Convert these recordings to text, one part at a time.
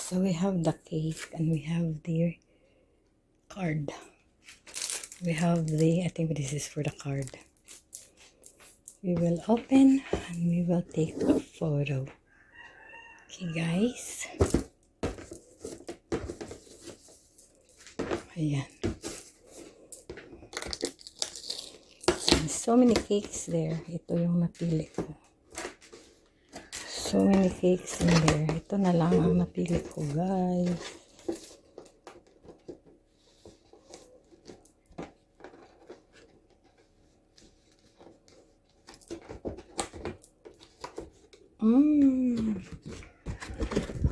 So we have the cake and we have the card. We have the, I think this is for the card. We will open and we will take a photo. Okay guys. Ayan. And so many cakes there. Ito yung napili ko. So many cakes in there. Ito na lang ang napili ko guys.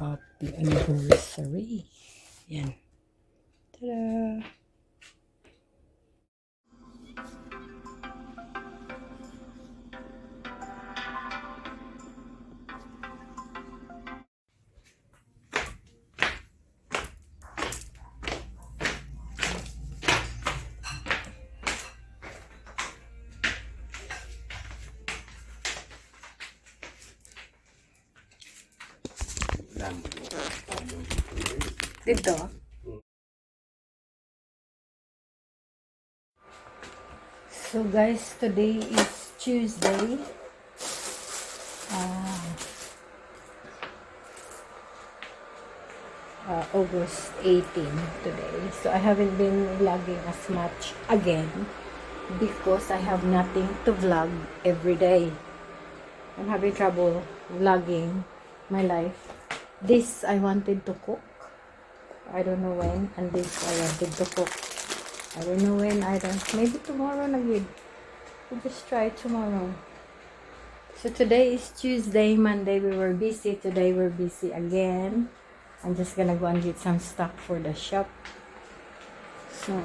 Happy anniversary. Yan. Ta-da! Dito. So guys, today is Tuesday. August 18 today. So I haven't been vlogging as much again because I have nothing to vlog every day. I'm having trouble vlogging my life. This I wanted to cook. I don't know when. And this I wanted to cook. I don't know when either. Maybe tomorrow na good. We'll just try tomorrow. So today is Tuesday. Monday we were busy. Today we're busy again. I'm just gonna go and get some stock for the shop. So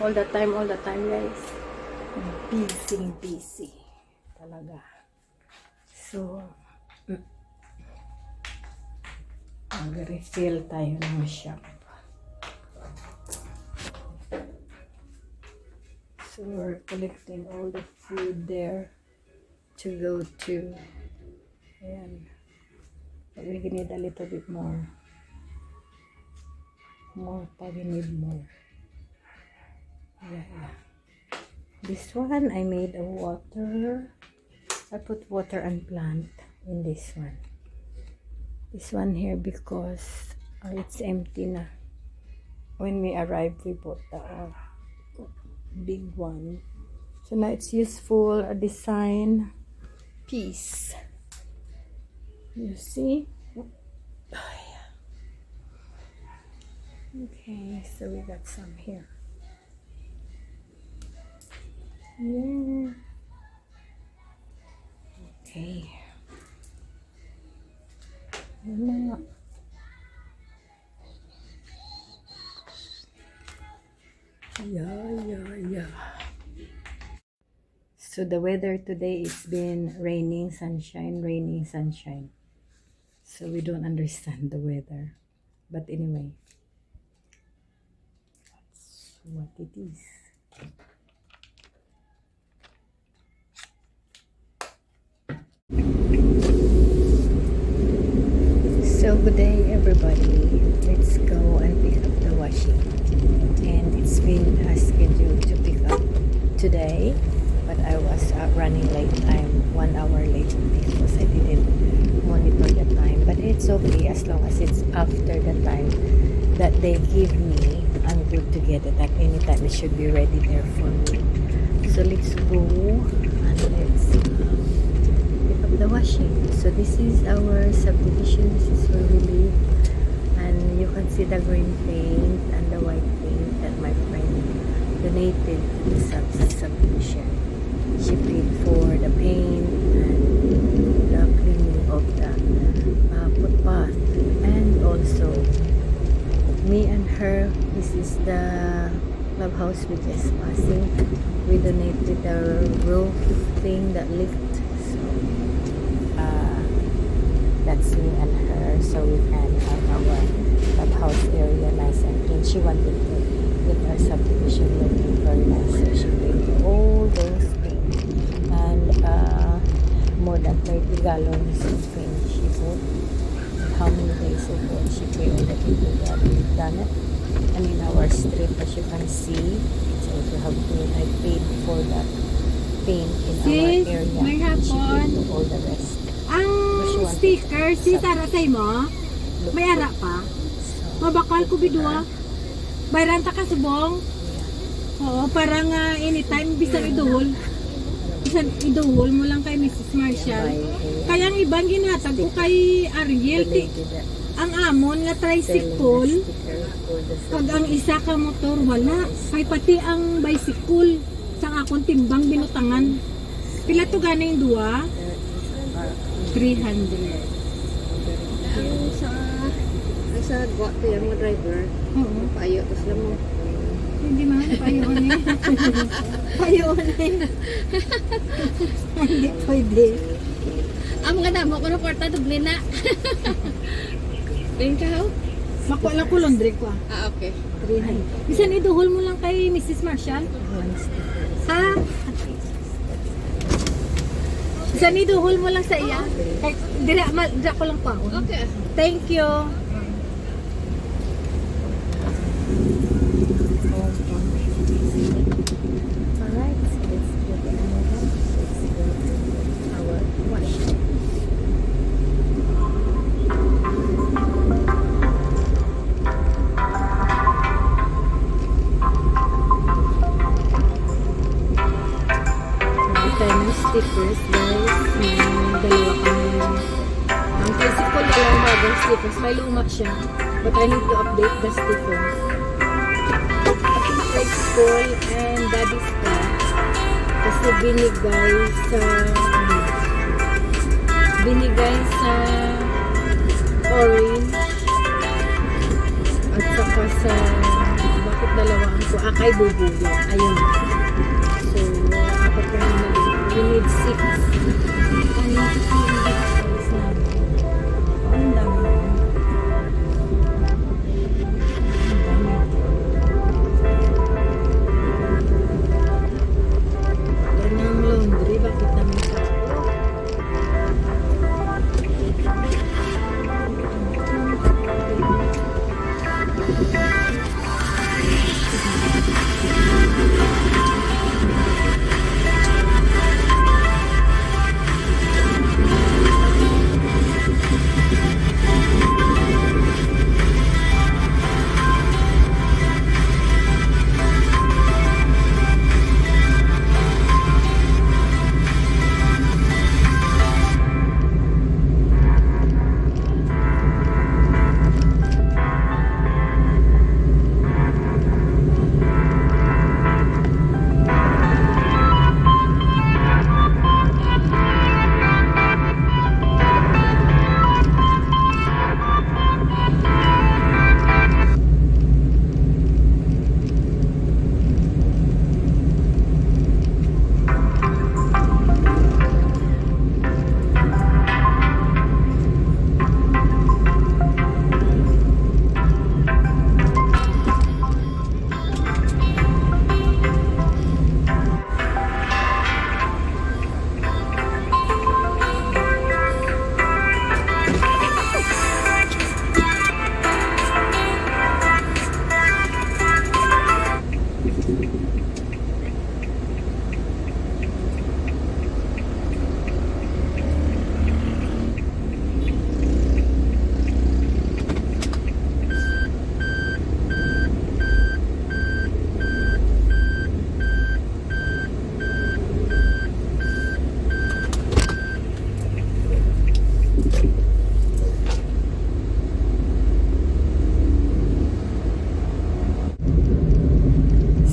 all the time guys. Busy talaga. So mag-refill tayo ng shop. So we're collecting all the food there to go to. Ayan. But we need a little bit more. We need more. Yeah. This one, I made a water. I put water and plant in this one. This one here because it's empty na. When we arrived, we bought the big one. So now it's useful, a design piece. You see? Okay, so we got some here. Yeah. Okay. Yeah. So the weather today is been raining, sunshine. So we don't understand the weather. But anyway, that's what it is. So good day everybody. Let's go and pick up the washing. And it's been scheduled to pick up today. But I was running late. I'm 1 hour late because I didn't monitor the time. But it's okay as long as it's after the time that they give me. I'm good to get it at any time. It should be ready there for me. So let's go and let's pick up the washing. So this is our subdivision. This is where we live. And you can see the green paint and the white paint that my friend donated to the subdivision. She paid for the paint and the cleaning of the footpath, and also me and her. This is the clubhouse we just passing. We donated the roof thing that lift, so that's me and her, so we can have our clubhouse area nice and clean. She wanted to get our subdivision looking very nice, so she paid for all those things. And more than 30 gallons of paint she bought. how many days ago she paid all the people that we've done it. And in our street, as you can see, so if you have paid, I paid for that paint in Sis, our area. may She hapon. paid for all the rest. Ang sticker, si Tara say mo, Look may ara pa. So, Mabakal ko bidwa. Bayranta ka subong. Oo, parang anytime bisan iduhol. Bisan iduhol mo lang kay Mrs. Marshall. Kaya ang ibang ginhatag ko kay Ariel, ang amon nga tricycle, pag ang isa ka motor wala, kay pati ang bicycle sa akong timbang binutangan. Pila to gana yung duwa? 300. Sa gwa to yung mga driver, Oo. paayo to sila mo. Hindi man, payoon eh. Payoon eh. Hindi pwede. Ang mga damo ko na porta dubli na. Rin ka ho? Makuha lang ko laundry ko ah. Ah, okay. 300. Bisan iduhol mo lang kay Mrs. Marshall. Ha? Bisan iduhol mo lang sa iya. Kay, dira ko lang pa ako. Okay. Thank you. Alright, so let's go to our wash. Tayo ng stickers guys. May dalawa kami. Ang tricycle na lang bagong stickers. May luma siya. But I need to update the stickers. Ating tricycle and daddy's car. Kasi binigay sa orange at saka sa bakit dalawang ko kay Bubuyo. Ayun. So, apat na naman. We need 6. Ano yung details namin? Ang dami. Ang dami. Yan ang laundry. Bakit namin sa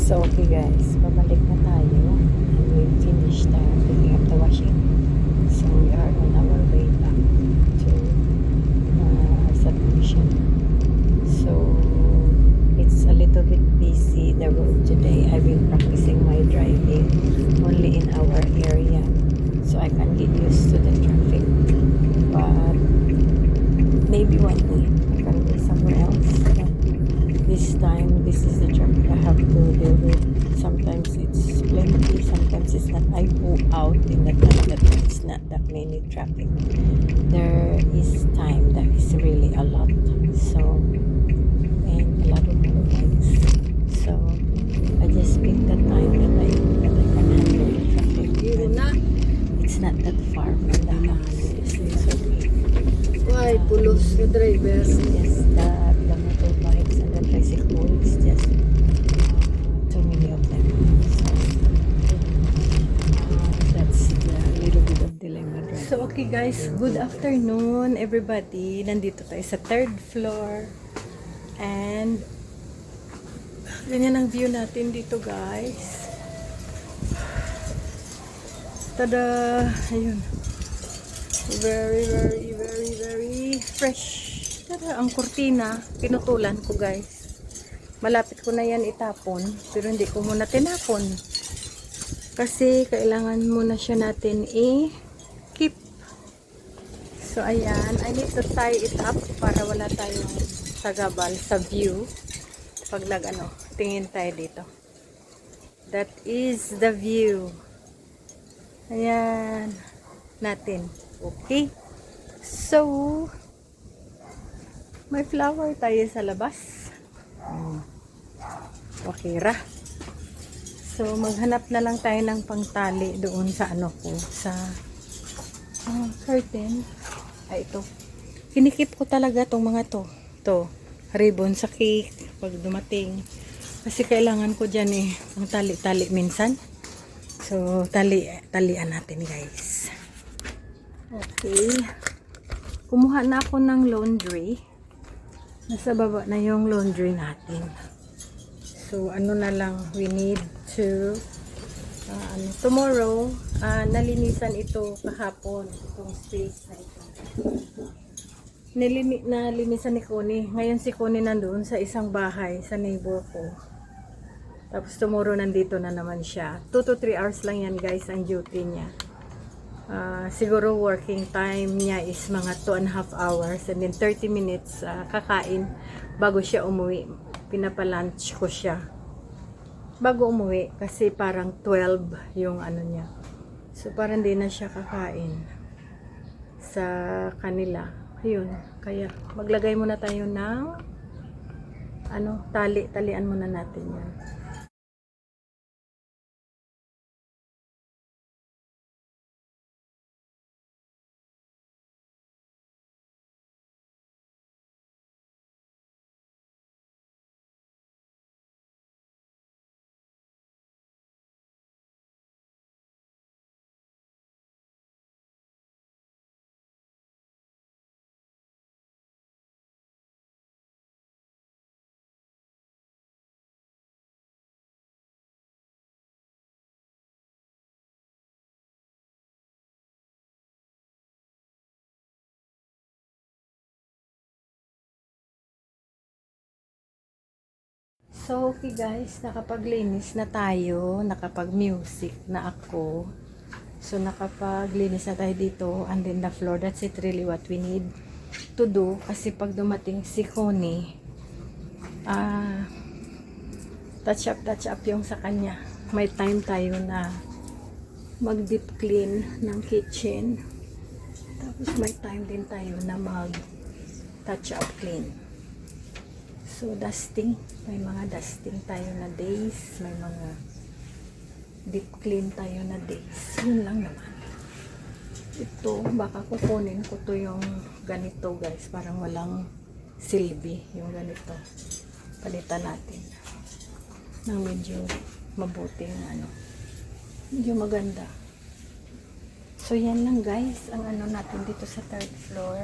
So, okay guys, babalik na tayo. And we finished picking up the washing. So, we are on our way back to subdivision. So, it's a little bit busy, the road today. I've been practicing my driving only in our area. So, I can get used to the traffic. But, maybe one day, I can go somewhere else. But this time, this is the traffic I have to deal with. Sometimes it's plenty, sometimes it's not. I go out in the time that it's not that many traffic. There there is time that is really a lot. So, and a lot of more things. So, I just pick the time that I can handle the traffic. It's not that far from the house. It's okay. Why, pulos na driver. Yes, the motorbikes and the tricycles, just too many of them. So, that's the little bit of dilemma. So, okay guys, good afternoon everybody. Nandito tayo sa 3rd floor. And, ganyan ang view natin dito guys. Tada! Ayun. Very, very, very, very fresh. Tada! Ang kurtina, pinutulan ko guys. Malapit ko na yan itapon. Pero hindi ko muna tinapon. Kasi kailangan muna siya natin i-keep. So ayan, I need to tie it up para wala tayong sagabal sa view. Pag tingin tayo dito. That is the view. Ayan. Natin. Okay. So, may flower tayo sa labas. Okay ra. So, maghanap na lang tayo ng pangtali doon sa sa curtain. Ay, ito. Kinikip ko talaga tong mga to. To. Ribbon sa cake. Pag dumating. Kasi kailangan ko dyan ang tali-tali minsan. So, talian natin guys. Okay. Kumuha na ako ng laundry. Nasa baba na yung laundry natin. So, na lang, we need to, tomorrow, nalinisan ito kahapon, itong space na ito. Nalinisan ni Connie. Ngayon si Connie nandoon sa isang bahay, sa neighbor ko. Tapos tomorrow nandito na naman siya. 2 to 3 hours lang yan guys ang duty niya. Siguro working time niya is mga 2.5 hours and then 30 minutes kakain bago siya umuwi. Pinapalunch ko siya bago umuwi kasi parang 12 yung niya. So parang hindi na siya kakain sa kanila. Ayun, kaya maglagay muna tayo ng talian muna natin yan. So, okay guys, nakapaglinis na tayo, nakapag-music na ako. So, nakapaglinis na tayo dito, and then the floor, that's it really what we need to do. Kasi pag dumating si Connie, touch up yung sa kanya. May time tayo na mag-deep clean ng kitchen. Tapos may time din tayo na mag-touch up clean. So, dusting. May mga dusting tayo na days. May mga deep clean tayo na days. Yun lang naman. Ito, baka kukunin ko to yung ganito guys. Parang walang silbi yung ganito. Palitan natin. Ng medyo mabuting medyo maganda. So, yan lang guys. Ang natin dito sa 3rd floor.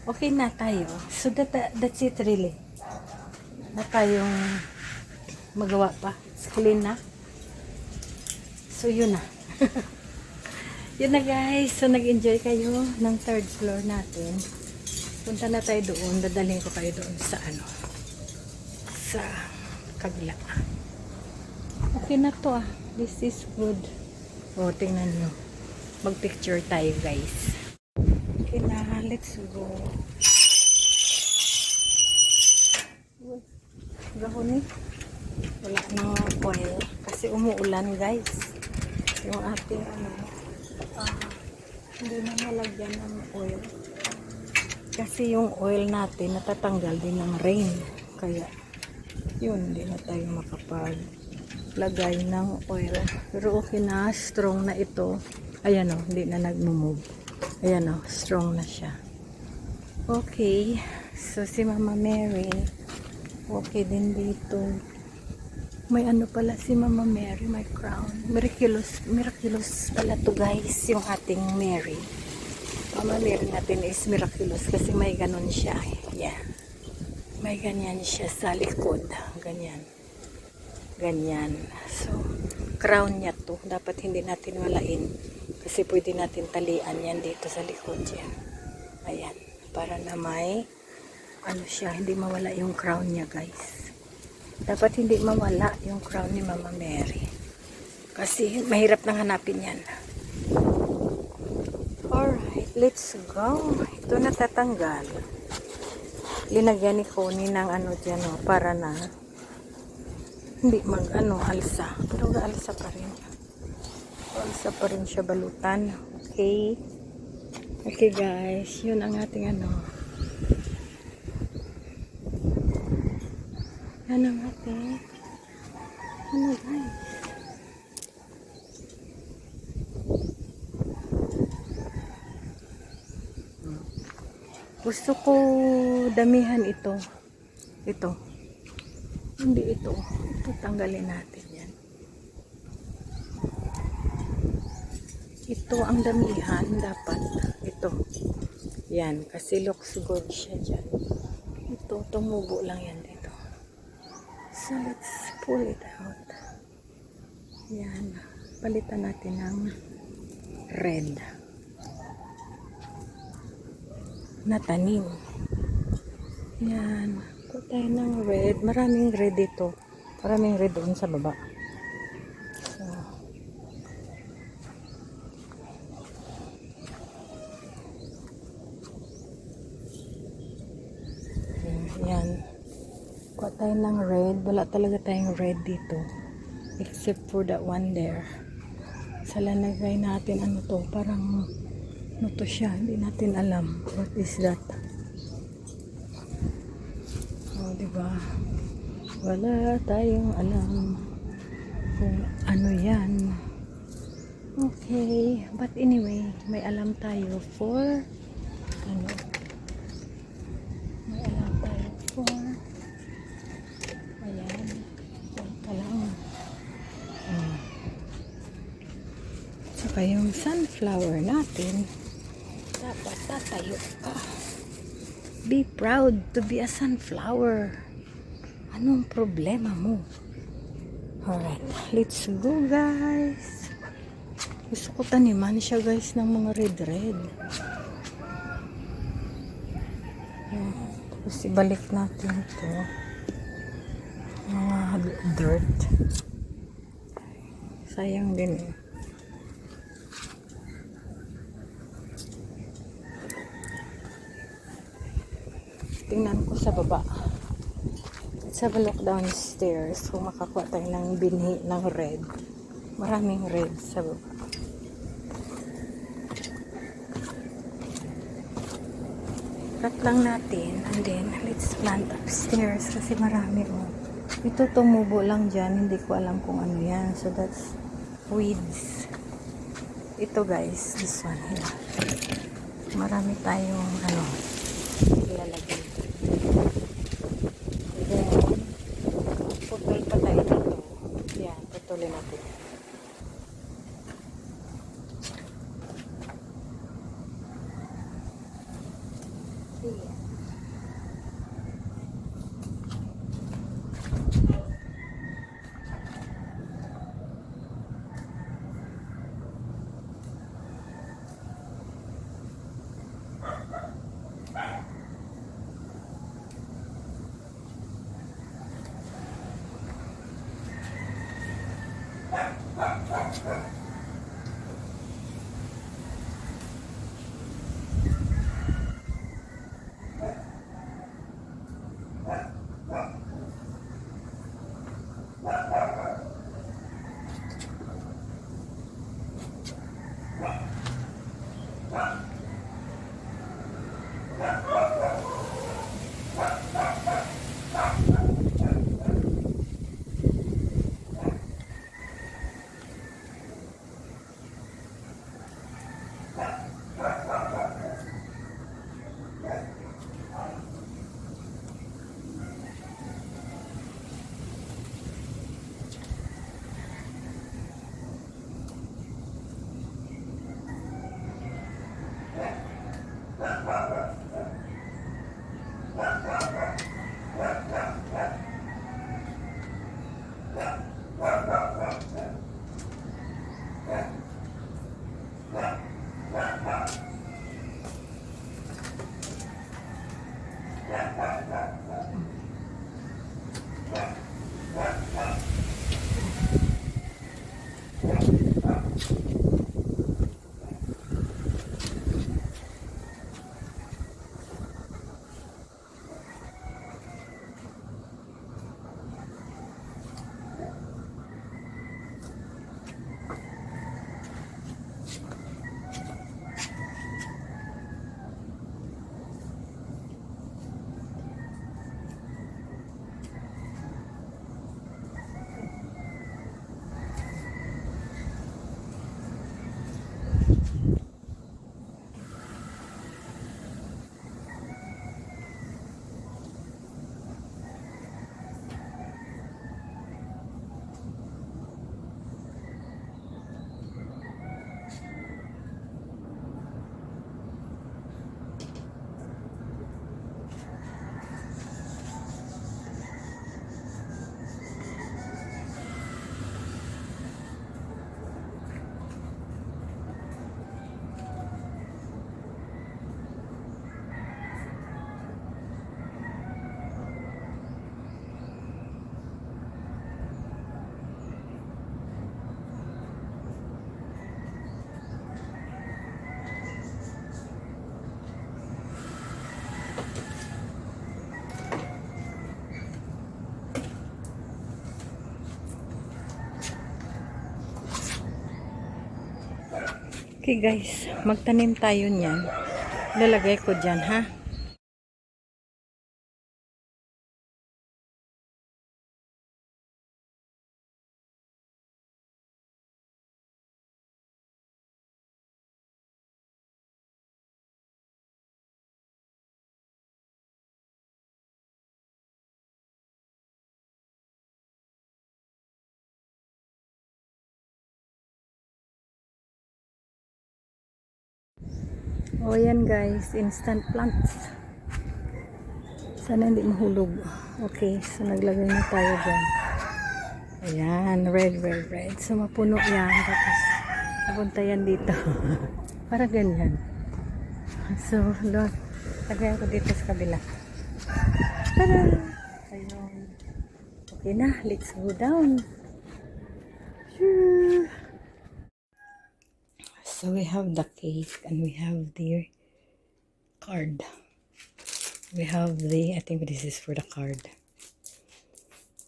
Okay na tayo. So, that's it really. Na tayong magawa pa. Clean na. So, yun na. Yun na guys. So, nag-enjoy kayo ng 3rd floor natin. Punta na tayo doon. Dadalhin ko kayo doon sa sa kabila. Okay na to This is good. O, tingnan nyo. Mag-picture tayo guys. Okay na, let's go. Gahon wala nang oil kasi umuulan guys. Yung ating Hindi na nalagyan ng oil. Kasi yung oil natin natatanggal din ng rain. Kaya yun, hindi na tayo makapaglagay ng oil. Pero okay na, strong na ito. Ayan o, hindi na nagmumove. Ayan o, strong na siya. Okay, so si Mama Mary, okay din dito. May ano pala si Mama Mary, may crown. Miraculous, miraculous pala to guys, yung ating Mary. Mama Mary natin is miraculous kasi may ganun siya. Yeah. May ganyan siya sa likod. Ganyan. Ganyan. So, crown niya to. Dapat hindi natin walain. Kasi pwede natin talian yan dito sa likod yan. Ayan. Para na may ano siya, hindi mawala yung crown niya guys. Dapat hindi mawala yung crown ni Mama Mary. Kasi mahirap nang hanapin yan. Alright, let's go. Ito natatanggal. Linagyan ni Connie ng ano dyan o, para na hindi mag ano, alsa. Pero alsa pa rin. Alsa pa rin siya balutan. Okay. Okay guys, yun ang ating ano. Yan ang ating ano guys. Gusto ko damihan ito. Ito. Hindi ito. Ito tanggalin natin yan. Ito ang damihan dapat. Ito. Yan. Kasi looks good siya dyan. Ito. Tumubo lang yan dito. So let's pull it out. Yan. Palitan natin ng red. Na tanim. Yan. Kuha tayo ng red. Maraming red dito. Maraming red doon sa baba. So. Yan. Kuha tayo ng red. Wala talaga tayong red dito. Except for that one there. Sa lanagay natin ano to. Parang ano to siya, hindi natin alam what is that. Oh, diba? Wala tayong alam kung ano yan. Okay, but anyway, may alam tayo for ano, may alam tayo for ayan, ito lang. Saka yung sunflower natin dapat tatayo ka. Be proud to be a sunflower. Anong problema mo? Alright, let's go guys. Gusto ko taniman siya guys ng mga red. Tapos ibalik natin ito. Mga dirt. Sayang din eh. Tingnan ko sa baba. Let's have a look downstairs kung makakuha tayo ng binhi ng red. Maraming red sa baba. Cut lang natin and then let's plant upstairs kasi marami oh. Ito tumubo lang dyan. Hindi ko alam kung ano yan. So that's weeds. Ito guys, this one here. Marami tayong ano ilalagay. Then, putol pa tayo dito. Yan, putulin natin. Sige. Okay guys, magtanim tayo niyan. Lalagay ko dyan ha. O yan guys, instant plants. Sana hindi mahulog. Okay, so naglagay na tayo dyan. Ayan, red. So mapuno yan. Tapos napunta yan dito. Para ganyan. So, lagay ko dito sa kabila. Tada! Ayun. Okay na, let's go down. Shoo! So we have the cake and we have the card. We have I think this is for the card.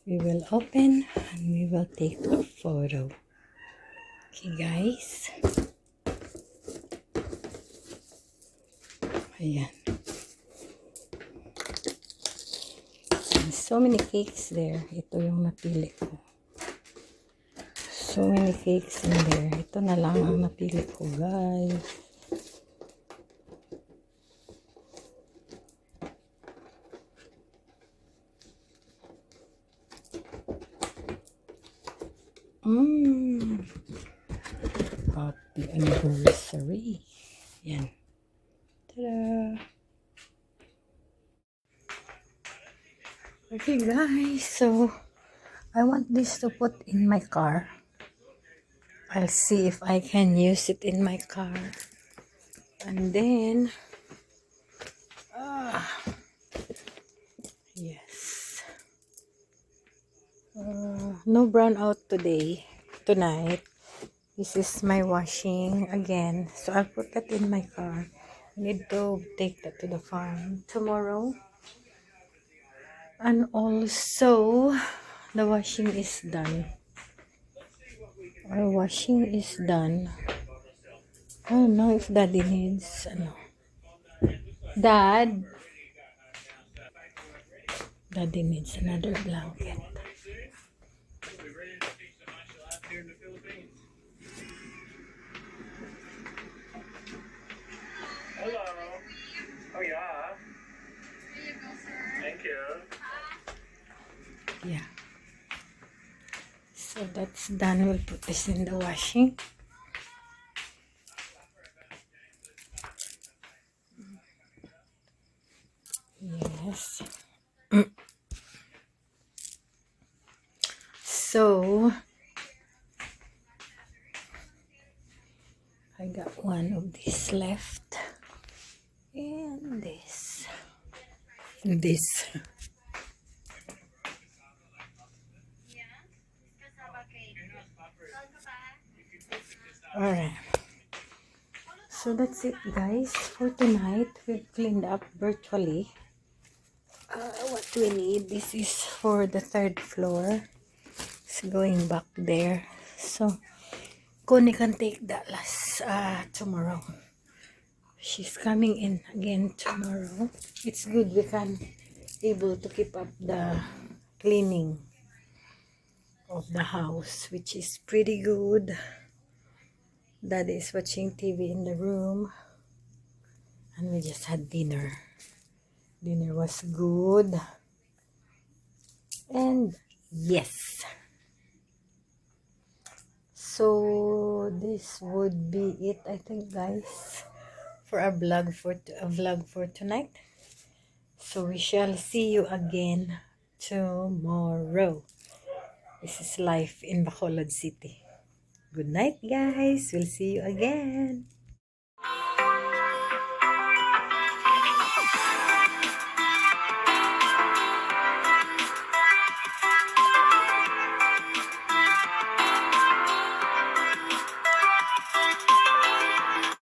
We will open and we will take a photo. Okay guys. Ayan. And so many cakes there. Ito yung napili ko. So many cakes in there. Ito na lang ang napili ko, guys. Happy anniversary. Yan. Tada! Okay, guys. So, I want this to put in my car. I'll see if I can use it in my car. And then, yes. No brown out tonight. This is my washing again. So I'll put that in my car. I need to take that to the farm tomorrow. And also, the washing is done. Our washing is done. I don't know if Daddy needs Daddy needs another blanket. Hello. Oh yeah. Thank you. Yeah. So that's done. We'll put this in the washing. Yes. So I got one of these left. And this. And this. Alright. So that's it guys for tonight. We've cleaned up virtually. What we need, this is for the 3rd floor. It's going back there. So Connie can take that tomorrow. She's coming in again tomorrow. It's good we can able to keep up the cleaning of the house, which is pretty good. Daddy is watching TV in the room. And we just had dinner. Dinner was good. And yes. So this would be it, I think, guys, for a vlog for tonight. So we shall see you again tomorrow. This is life in Bacolod City. Good night, guys. We'll see you again.